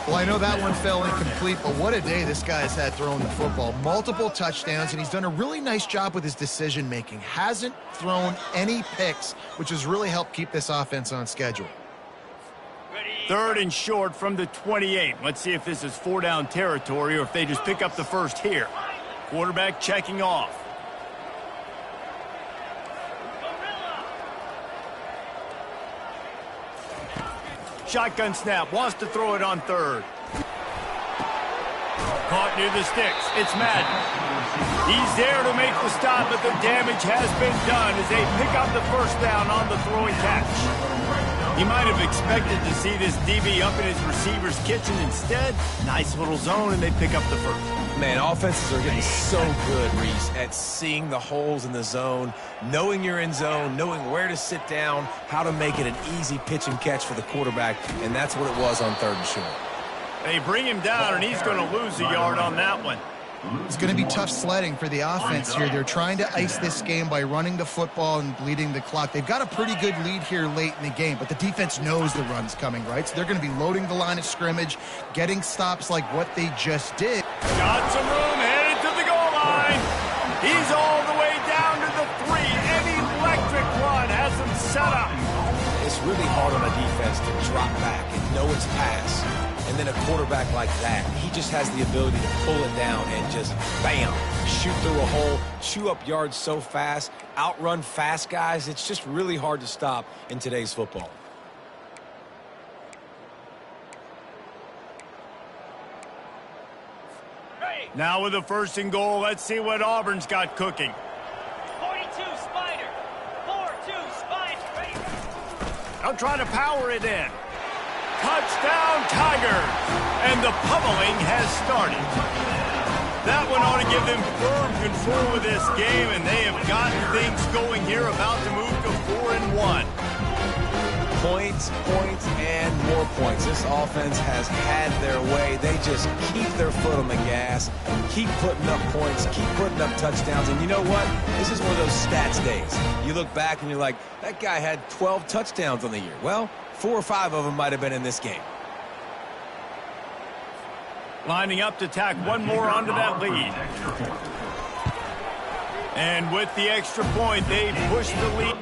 Well, I know that one fell incomplete, but what a day this guy has had throwing the football. Multiple touchdowns, and he's done a really nice job with his decision-making. Hasn't thrown any picks, which has really helped keep this offense on schedule. 3rd and short from the 28. Let's see if this is 4-down territory or if they just pick up the first here. Quarterback checking off. Shotgun snap, wants to throw it on 3rd. Caught near the sticks. It's Madden. He's there to make the stop, but the damage has been done as they pick up the first down on the throwing catch. He might have expected to see this DB up in his receiver's kitchen. Instead, nice little zone, and they pick up the first. Man, offenses are getting so good, Reese, at seeing the holes in the zone, knowing you're in zone, knowing where to sit down, how to make it an easy pitch and catch for the quarterback, and that's what it was on 3rd and short. They bring him down, and he's going to lose a yard on that one. It's going to be tough sledding for the offense here. They're trying to ice this game by running the football and bleeding the clock. They've got a pretty good lead here late in the game, but the defense knows the run's coming, right? So they're going to be loading the line of scrimmage, getting stops like what they just did. Got some room, headed to the goal line. He's all the way down to the 3. An electric run has him set up. It's really hard on a defense to drop back and know it's pass. And then a quarterback like that, he just has the ability to pull it down and just, bam, shoot through a hole, chew up yards so fast, outrun fast guys. It's just really hard to stop in today's football. Now with the 1st and goal, let's see what Auburn's got cooking. 42 Spider. 4-2 Spider. They'll try to power it in. Touchdown, Tigers! And the pummeling has started. That one ought to give them firm control of this game, and they have gotten things going here, about to move to 4-1. Points, points, and more points. This offense has had their way. They just keep their foot on the gas, keep putting up points, keep putting up touchdowns. And you know what? This is one of those stats days. You look back and you're like, that guy had 12 touchdowns on the year. Well, 4 or 5 of them might have been in this game. Lining up to tack one more onto that lead. And with the extra point, they push the lead.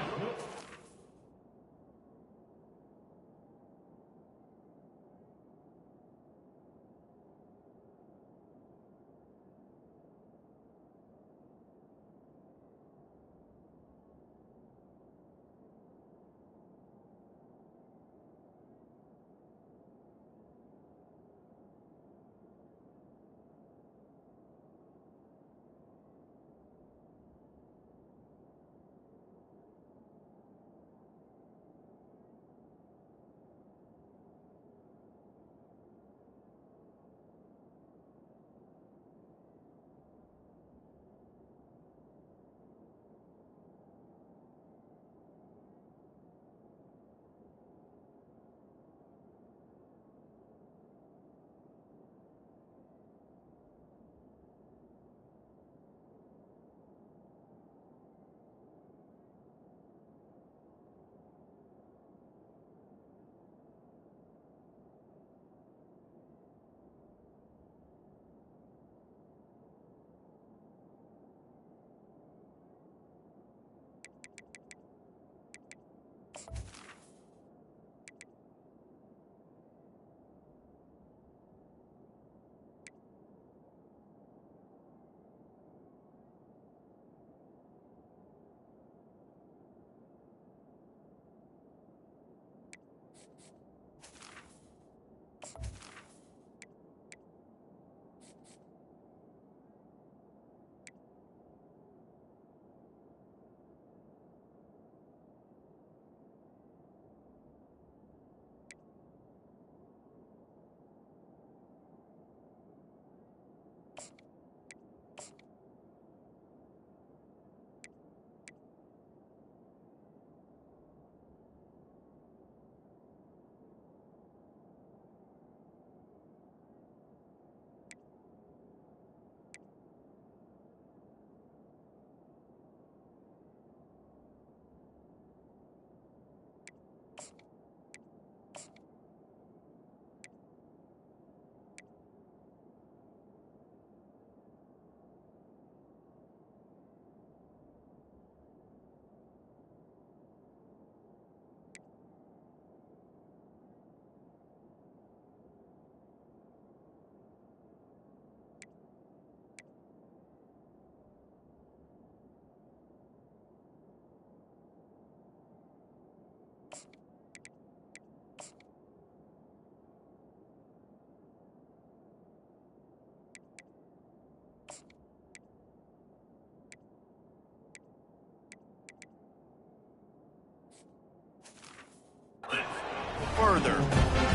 Further.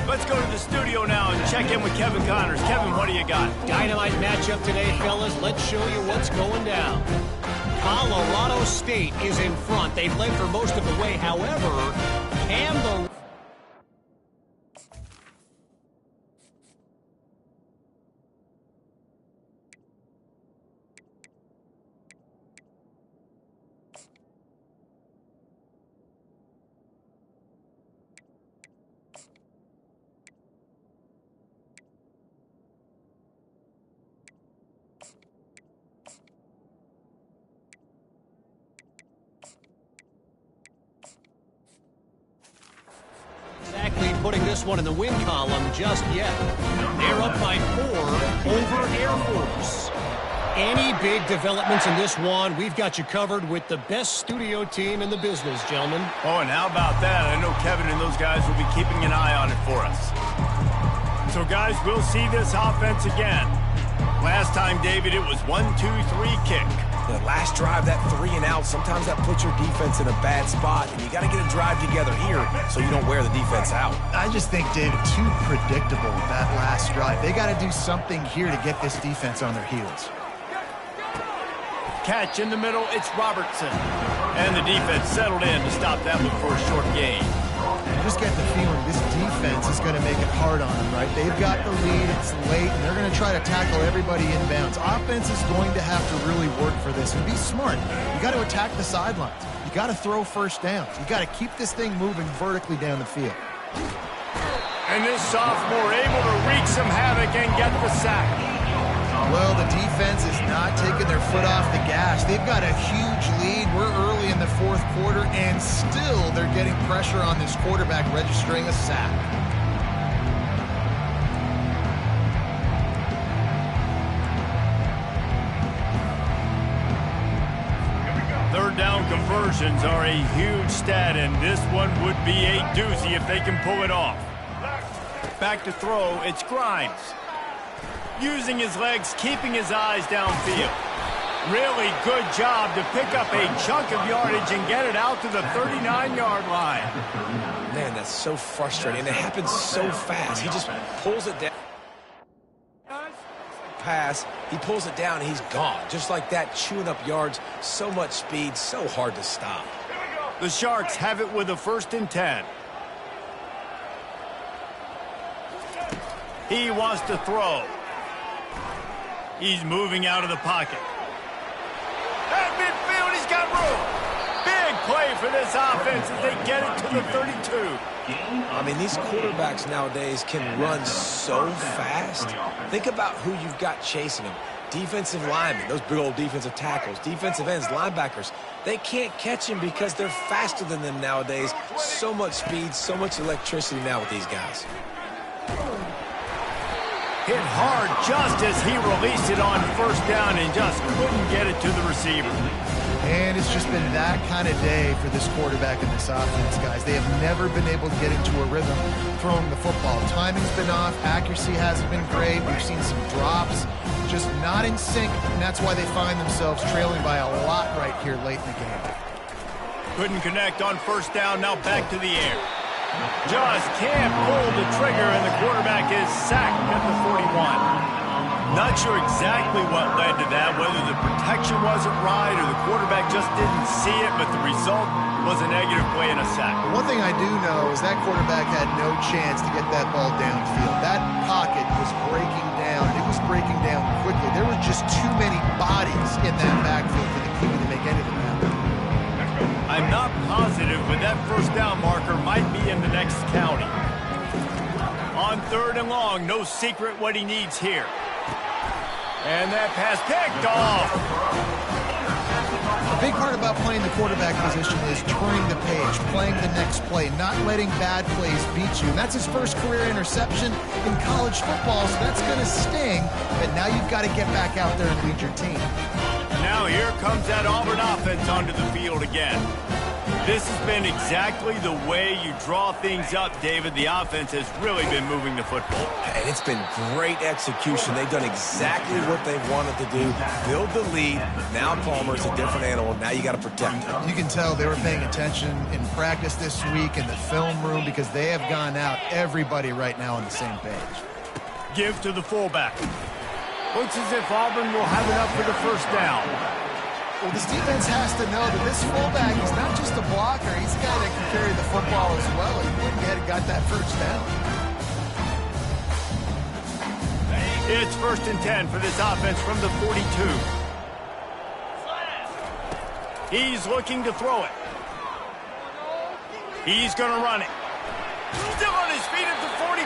Let's go to the studio now and check in with Kevin Connors. Kevin, what do you got? Dynamite matchup today, fellas. Let's show you what's going down. Colorado State is in front. They've led for most of the way. However, can the... this one in the win column just yet. They're up by 4 over Air Force. Any big developments in this one, we've got you covered with the best studio team in the business, gentlemen. Oh, and how about that? I know Kevin and those guys will be keeping an eye on it for us. So, guys, we'll see this offense again. Last time, David, it was 1-2-3 kick. The last drive, that 3 and out, sometimes that puts your defense in a bad spot, and you got to get a drive together here so you don't wear the defense out. I just think, David, too predictable, that last drive. They got to do something here to get this defense on their heels. Catch in the middle, it's Robertson. And the defense settled in to stop that one for a short gain. I just get the feeling this defense is going to make it hard on them, right? They've got the lead, it's late, and they're going to try to tackle everybody inbounds. Offense is going to have to really work for this and be smart. You got to attack the sidelines. You got to throw first downs. You got to keep this thing moving vertically down the field. And this sophomore able to wreak some havoc and get the sack. Well, the defense is not taking their foot off the gas. They've got a huge lead. We're early in the fourth quarter, and still they're getting pressure on this quarterback, registering a sack. Third down conversions are a huge stat, and this one would be a doozy if they can pull it off. Back to throw, it's Grimes. Using his legs, keeping his eyes downfield. Really good job to pick up a chunk of yardage and get it out to the 39-yard line. Man, that's so frustrating. And it happens so fast. He just pulls it down. Pass, he pulls it down, and he's gone. Just like that, chewing up yards. So much speed, so hard to stop. The Sharks have it with a 1st and 10. He wants to throw. He's moving out of the pocket. At midfield, he's got room. Big play for this offense as they get it to the 32. I mean, these quarterbacks nowadays can run so fast. Think about who you've got chasing them. Defensive linemen, those big old defensive tackles, defensive ends, linebackers. They can't catch him because they're faster than them nowadays. So much speed, so much electricity now with these guys. Hit hard just as he released it on 1st down and just couldn't get it to the receiver. And it's just been that kind of day for this quarterback and this offense, guys. They have never been able to get into a rhythm throwing the football. Timing's been off. Accuracy hasn't been great. We've seen some drops, just not in sync, and that's why they find themselves trailing by a lot right here late in the game. Couldn't connect on 1st down, now back to the air. Just can't pull the trigger, and the quarterback is sacked at the 41. Not sure exactly what led to that, whether the protection wasn't right or the quarterback just didn't see it, but the result was a negative play and a sack. One thing I do know is that quarterback had no chance to get that ball downfield. That pocket was breaking down. It was breaking down quickly. There were just too many bodies in that backfield for the QB to make anything happen. I'm not positive, but that 1st down marker might be in the next county. On 3rd and long, no secret what he needs here. And that pass picked off. A big part about playing the quarterback position is turning the page, playing the next play, not letting bad plays beat you. And that's his first career interception in college football, so that's going to sting. But now you've got to get back out there and lead your team. Now here comes that Auburn offense onto the field again. This has been exactly the way you draw things up, David. The offense has really been moving the football. And it's been great execution. They've done exactly what they wanted to do. Build the lead. Now Palmer's a different animal. Now you got to protect him. You can tell they were paying attention in practice this week in the film room because they have gone out, everybody right now on the same page. Give to the fullback. Looks as if Auburn will have enough for the 1st down. Well, this defense has to know that this fullback is not just a blocker. He's a guy that can carry the football as well. And he went ahead and got that 1st down. It's 1st and 10 for this offense from the 42. He's looking to throw it. He's going to run it. Still on his feet at the 45.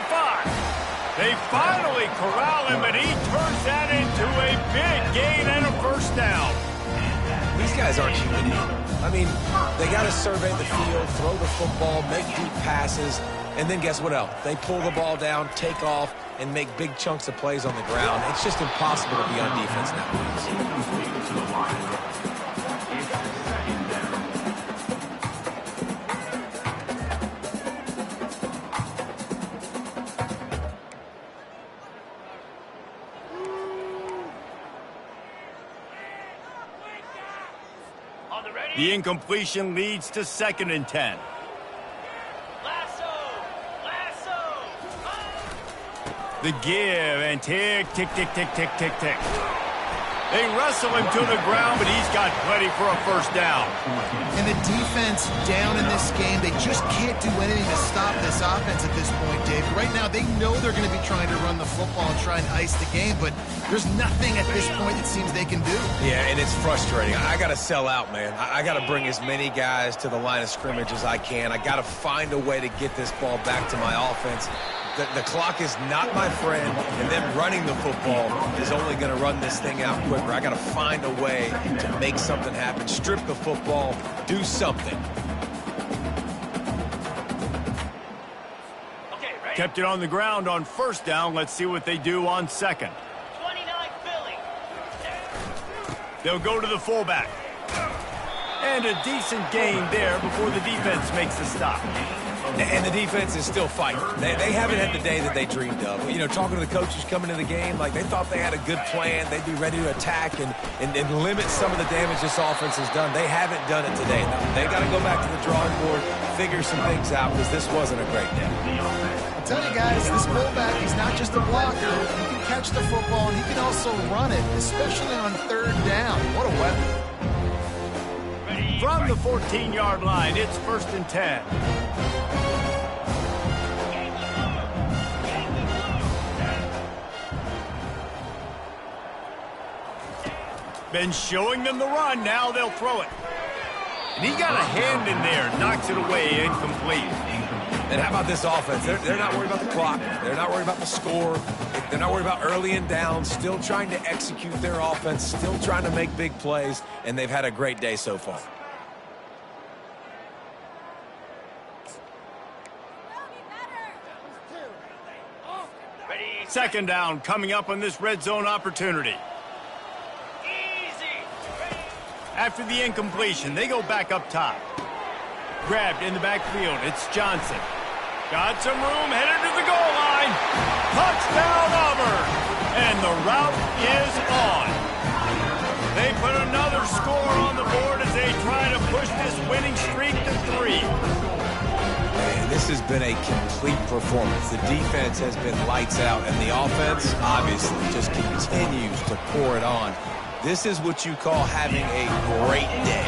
They finally corral him, and he turns that into a big gain and a 1st down. These guys aren't human either. I mean, they got to survey the field, throw the football, make deep passes. And then guess what else? They pull the ball down, take off, and make big chunks of plays on the ground. It's just impossible to be on defense nowadays. The incompletion leads to 2nd and 10. Lasso! The give and tick, tick, tick, tick, tick, tick, tick. They wrestle him to the ground, but he's got plenty for a first down. And the defense down in this game, they just can't do anything to stop this offense at this point, Dave. Right now, they know they're going to be trying to run the football and try and ice the game, but there's nothing at this point it seems they can do. Yeah, and it's frustrating. I got to sell out, man. I got to bring as many guys to the line of scrimmage as I can. I got to find a way to get this ball back to my offense. The clock is not my friend, and them running the football is only going to run this thing out quicker. I got to find a way to make something happen, strip the football, do something. Okay, ready? Kept it on the ground on 1st down. Let's see what they do on 2nd. 29 Philly. They'll go to the fullback. And a decent gain there before the defense makes the stop. And the defense is still fighting. They haven't had the day that they dreamed of. You know, talking to the coaches coming into the game, like they thought they had a good plan. They'd be ready to attack and limit some of the damage this offense has done. They haven't done it today. They got to go back to the drawing board, figure some things out, because this wasn't a great day. I'll tell you guys, this fullback, he's not just a blocker. He can catch the football, and he can also run it, especially on 3rd down. What a weapon. From the 14-yard line, it's 1st and 10. Been showing them the run, now they'll throw it. And he got a hand in there, knocks it away, incomplete. And how about this offense? They're not worried about the clock. They're not worried about the score. They're not worried about early and down. Still trying to execute their offense, still trying to make big plays, and they've had a great day so far. Ready? 2nd down coming up on this red zone opportunity. Easy. Ready? After the incompletion, they go back up top. Grabbed in the backfield, it's Johnson. Got some room, headed to the goal line. Touchdown, Auburn! And the route is on. They put another score on the board as they try to push this winning streak to 3. And this has been a complete performance. The defense has been lights out, and the offense obviously just continues to pour it on. This is what you call having a great day.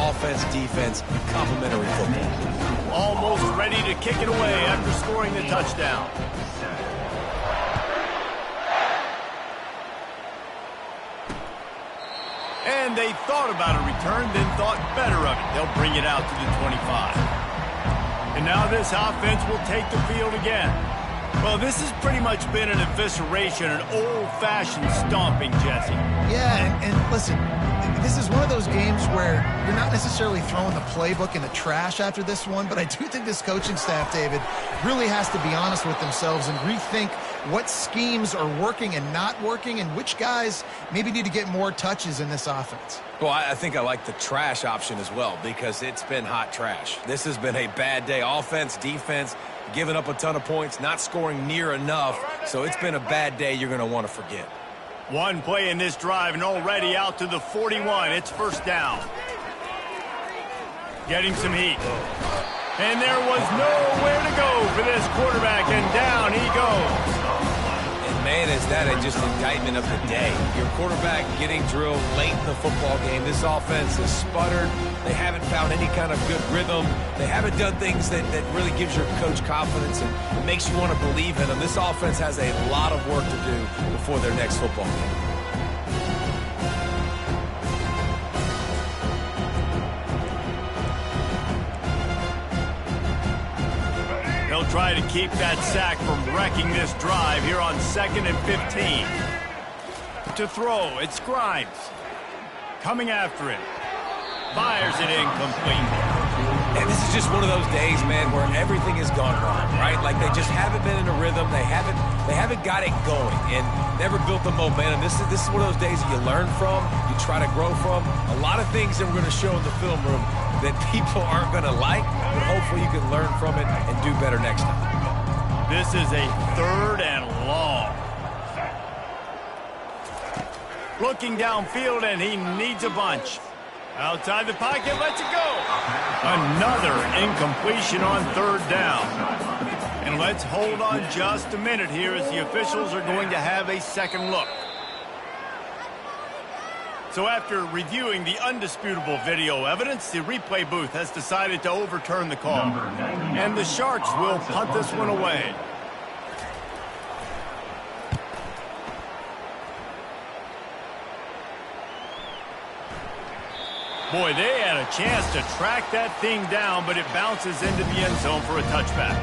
Offense, defense, complementary football. Almost ready to kick it away after scoring the touchdown. And they thought about a return, then thought better of it. They'll bring it out to the 25. And now this offense will take the field again. Well, this has pretty much been an evisceration, an old-fashioned stomping, Jesse. Yeah, and listen, this is one of those games where you're not necessarily throwing the playbook in the trash after this one, but I do think this coaching staff, David, really has to be honest with themselves and rethink what schemes are working and not working and which guys maybe need to get more touches in this offense. Well, I think I like the trash option as well because it's been hot trash. This has been a bad day. Offense, defense, giving up a ton of points, not scoring near enough. So it's been a bad day you're going to want to forget. One play in this drive and already out to the 41. It's 1st down. Getting some heat. And there was nowhere to go for this quarterback, and down he goes. And man, is that just an indictment of the day. Your quarterback getting drilled late in the football game. This offense has sputtered. They haven't found any kind of good rhythm. They haven't done things that really gives your coach confidence and makes you want to believe in them. This offense has a lot of work to do before their next football game. They'll try to keep that sack from wrecking this drive here on 2nd and 15. To throw, it's Grimes. Coming after it. Fires it incomplete. And this is just one of those days, man, where everything has gone wrong, right? Like they just haven't been in a rhythm. They haven't got it going and never built the momentum. This is one of those days that you learn from, you try to grow from. A lot of things that we're going to show in the film room that people aren't going to like, but hopefully you can learn from it and do better next time. This is a 3rd and long. Looking downfield, and he needs a bunch. Outside the pocket, lets it go. Another incompletion on 3rd down. And let's hold on just a minute here as the officials are going to have a second look. So after reviewing the undisputable video evidence, the replay booth has decided to overturn the call. And the Sharks will punt this one away. Boy, they had a chance to track that thing down, but it bounces into the end zone for a touchback.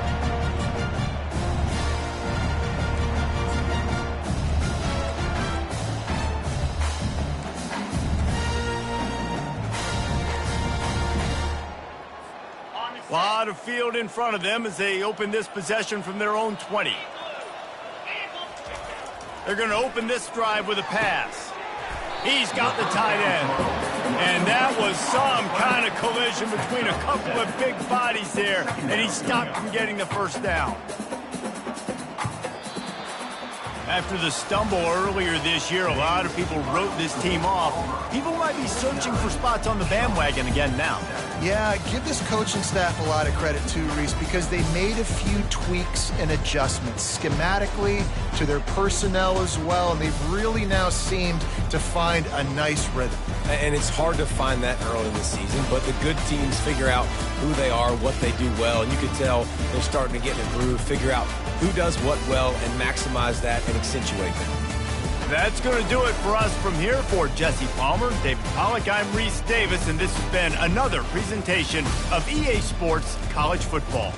A lot of field in front of them as they open this possession from their own 20. They're going to open this drive with a pass. He's got the tight end. And that was some kind of collision between a couple of big bodies there, and he stopped from getting the first down. After the stumble earlier this year, a lot of people wrote this team off. People might be searching for spots on the bandwagon again now. Yeah, give this coaching staff a lot of credit too, Reese, because they made a few tweaks and adjustments schematically to their personnel as well, and they've really now seemed to find a nice rhythm. And it's hard to find that early in the season, but the good teams figure out who they are, what they do well, and you can tell they're starting to get in a groove, figure out who does what well, and maximize that and accentuate that. That's going to do it for us from here. For Jesse Palmer, David Pollack, I'm Reese Davis, and this has been another presentation of EA Sports College Football.